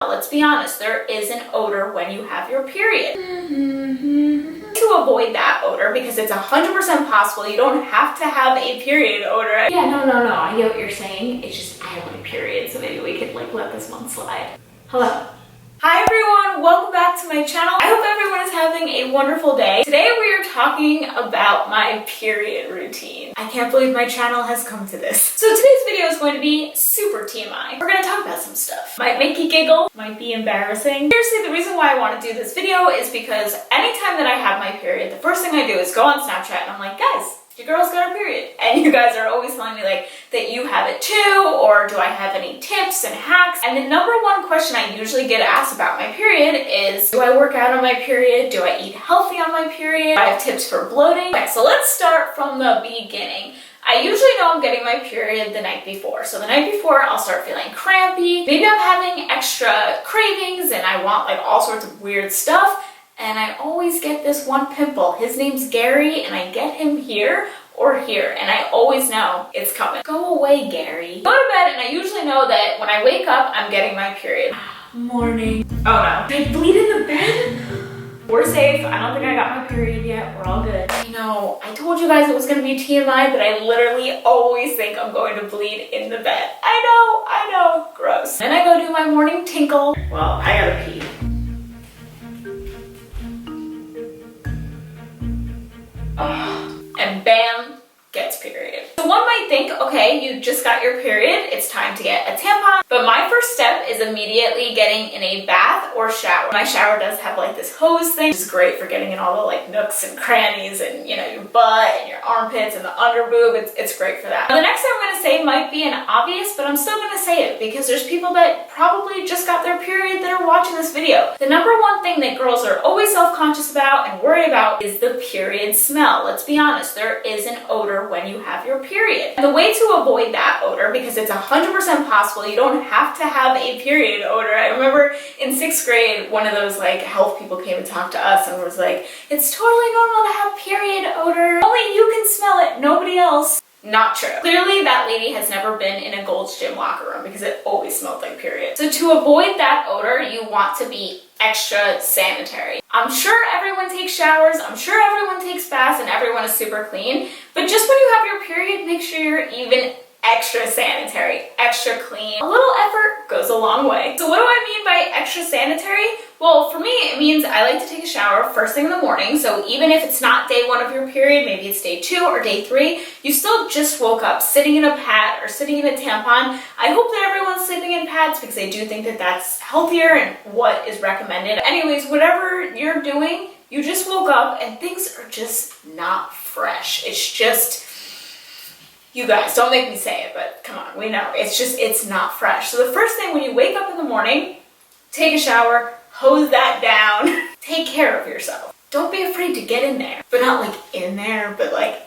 Let's be honest, there is an odor when you have your period. To avoid that odor, because it's 100% possible, you don't have to have a period odor. Yeah, no, I get what you're saying. It's just, I have my period, so maybe we could like let this one slide. Hello. Hi everyone, welcome back to my channel. I hope everyone is having a wonderful day. Today we are talking about my period routine. I can't believe my channel has come to this. So today's video is going to be super TMI. We're going to talk about some stuff. Might make you giggle, might be embarrassing. Seriously, the reason why I want to do this video is because anytime that I have my period, the first thing I do is go on Snapchat and I'm like, guys, your girl's got her period. And you guys are always telling me like that you have it too, or do I have any tips and hacks? And the number one question I usually get asked about my period is, do I work out on my period? Do I eat healthy on my period? Do I have tips for bloating? Okay, so let's start from the beginning. I usually know I'm getting my period the night before. So the night before, I'll start feeling crampy. Maybe I'm having extra cravings and I want like all sorts of weird stuff. And I always get this one pimple. His name's Gary, and I get him here or here, and I always know it's coming. Go away, Gary. Go to bed, and I usually know that when I wake up, I'm getting my period. Morning. Oh no. Did I bleed in the bed? We're safe. I don't think I got my period yet. We're all good. I know. I told you guys it was gonna be TMI, but I literally always think I'm going to bleed in the bed. I know. Gross. Then I go do my morning tinkle. Well, I gotta pee. And bam, gets period. So one might think, okay, you just got your period, it's time to get a tampon. But my first step is immediately getting in a bath or shower. My shower does have like this hose thing, which is great for getting in all the like nooks and crannies and, you know, your butt and your armpits and the under boob. It's great for that. Now, the next thing I'm gonna say might be an obvious, but I'm still gonna say it because there's people that probably just got their period that are watching this video. The number one thing that girls are always self-conscious about and worried about is the period smell. Let's be honest, there is an odor when you have your period. And the way to avoid that odor, because it's 100% possible, you don't have to have a period odor. I remember in 6th grade, one of those like health people came and talked to us and was like, it's totally normal to have period odor. Only you can smell it, nobody else. Not true. Clearly that lady has never been in a Gold's Gym locker room because it always smelled like period. So to avoid that odor, you want to be extra sanitary. I'm sure everyone takes showers, I'm sure everyone takes baths, and everyone is super clean, but just when you have your period, make sure you're even extra sanitary, extra clean. A little effort goes a long way. So what do I mean by extra sanitary? Well, for me, it means I like to take a shower first thing in the morning. So even if it's not day 1 of your period, maybe it's day 2 or day 3, you still just woke up sitting in a pad or sitting in a tampon. I hope that everyone's sleeping in pads because I do think that that's healthier and what is recommended. Anyways, whatever you're doing, you just woke up and things are just not fresh. It's just, you guys, don't make me say it, but come on, we know. It's not fresh. So the first thing when you wake up in the morning, take a shower, hose that down, take care of yourself. Don't be afraid to get in there, but not like in there, but like,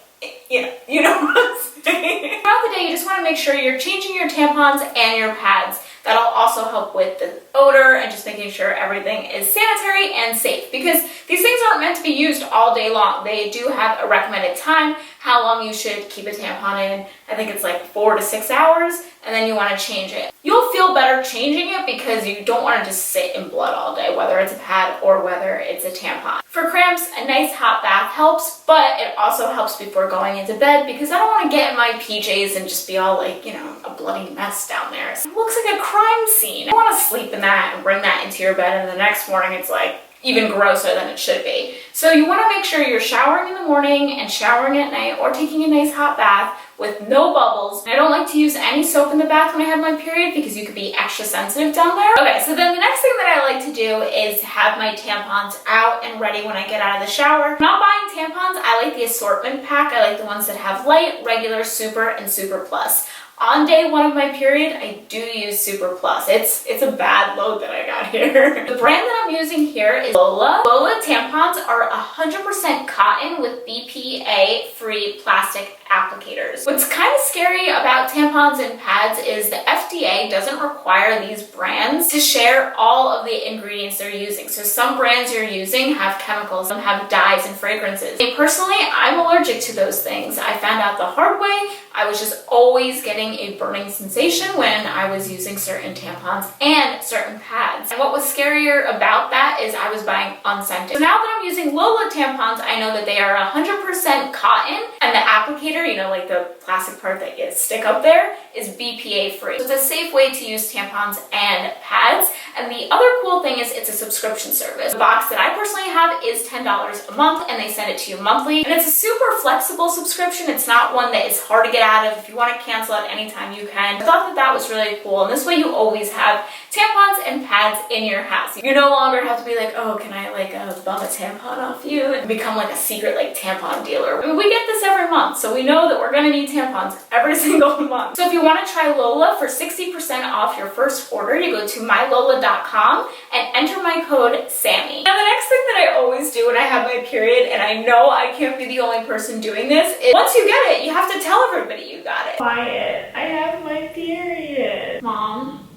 you know what I'm saying. Throughout the day, you just want to make sure you're changing your tampons and your pads. That'll also help with the odor and just making sure everything is sanitary and safe, because these things aren't meant to be used all day long. They do have a recommended time, how long you should keep a tampon in. I think it's like 4 to 6 hours, and then you want to change it. You'll feel better changing it because you don't want to just sit in blood all day, whether it's a pad or whether it's a tampon. For cramps, a nice hot bath helps, but it also helps before going into bed because I don't want to get in my PJs and just be all like, you know, a bloody mess down there. It looks like a crime scene. I want to sleep in that and bring that into your bed, and the next morning it's like even grosser than it should be. So you want to make sure you're showering in the morning and showering at night, or taking a nice hot bath with no bubbles. And I don't like to use any soap in the bath when I have my period because you could be extra sensitive down there. Okay, so then the next thing that I like to do is have my tampons out and ready when I get out of the shower. When I'm buying tampons, I like the assortment pack. I like the ones that have light, regular, super, and super plus. On day 1 of my period, I do use Super Plus. It's a bad load that I got here. The brand that I'm using here is Lola. Lola tampons are 100% cotton with BPA-free plastic applicators. What's kind of scary about tampons and pads is the FDA doesn't require these brands to share all of the ingredients they're using. So some brands you're using have chemicals, some have dyes and fragrances. And personally, I'm allergic to those things. I found out the hard way. I was just always getting a burning sensation when I was using certain tampons and certain pads. And what was scarier about that is I was buying unscented. So now that I'm using Lola tampons, I know that they are 100% cotton, and the applicator, you know, like the plastic part that you stick up there, is BPA free. So it's a safe way to use tampons and pads. And the other cool thing is it's a subscription service. The box that I personally have is $10 a month, and they send it to you monthly. And it's a super flexible subscription. It's not one that is hard to get out of. If you want to cancel at any time, you can. I thought that that was really cool. And this way you always have tampons and pads in your house. You no longer have to be like, oh, can I like bum a tampon off you and become like a secret like tampon dealer. I mean, we get this every month, so we know that we're gonna need tampons every single month. So if you want to try Lola for 60% off your first order, you go to mylola.com and enter my code SAMMY. Now the next thing that I always do when I have my period, and I know I can't be the only person doing this, is once you get it, you have to tell everybody you got it. Quiet, I have my period. Mom,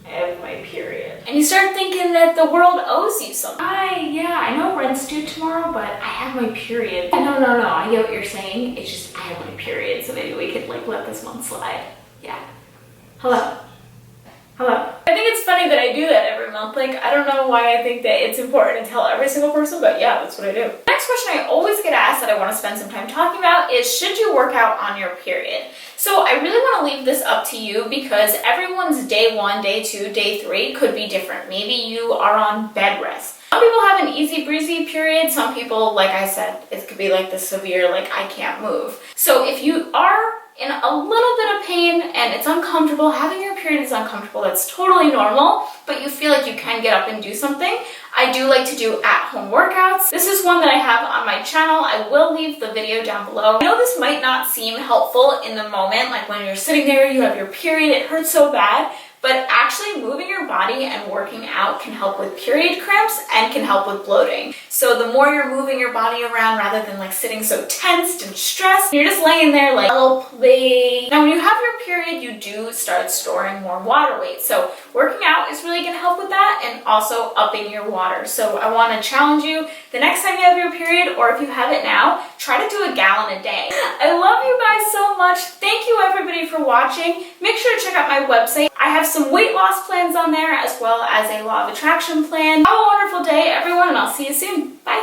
I have my period. And you start thinking that the world owes you something. I know rent's due tomorrow, but I have my period. No, I get what you're saying. It's just I have my period, so maybe we could like let this month slide. Yeah. Hello? I think it's funny that I do that every month. Like, I don't know why I think that it's important to tell every single person, but yeah, that's what I do. Next question I always get asked that I want to spend some time talking about is, should you work out on your period? So I really want to leave this up to you because everyone's day 1, day 2, day 3 could be different. Maybe you are on bed rest. Some people have an easy breezy period. Some people, like I said, it could be like the severe, like I can't move. So if you are in a little bit of pain and it's uncomfortable, having your period is uncomfortable, that's totally normal, but you feel like you can get up and do something. I do like to do at-home workouts. This is one that I have on my channel. I will leave the video down below. I know this might not seem helpful in the moment, like when you're sitting there, you have your period, it hurts so bad, but actually moving your body and working out can help with period cramps and can help with bloating. So the more you're moving your body around rather than like sitting so tensed and stressed, you're just laying there like, help me. Now when you have your period, you do start storing more water weight. So working out is really gonna help with that and also upping your water. So I wanna challenge you, the next time you have your period, or if you have it now, try to do a gallon a day. I love you guys so much. Thank you everybody for watching. Make sure to check out my website. I have some weight loss plans on there as well as a law of attraction plan. Have a wonderful day everyone, and I'll see you soon. Bye.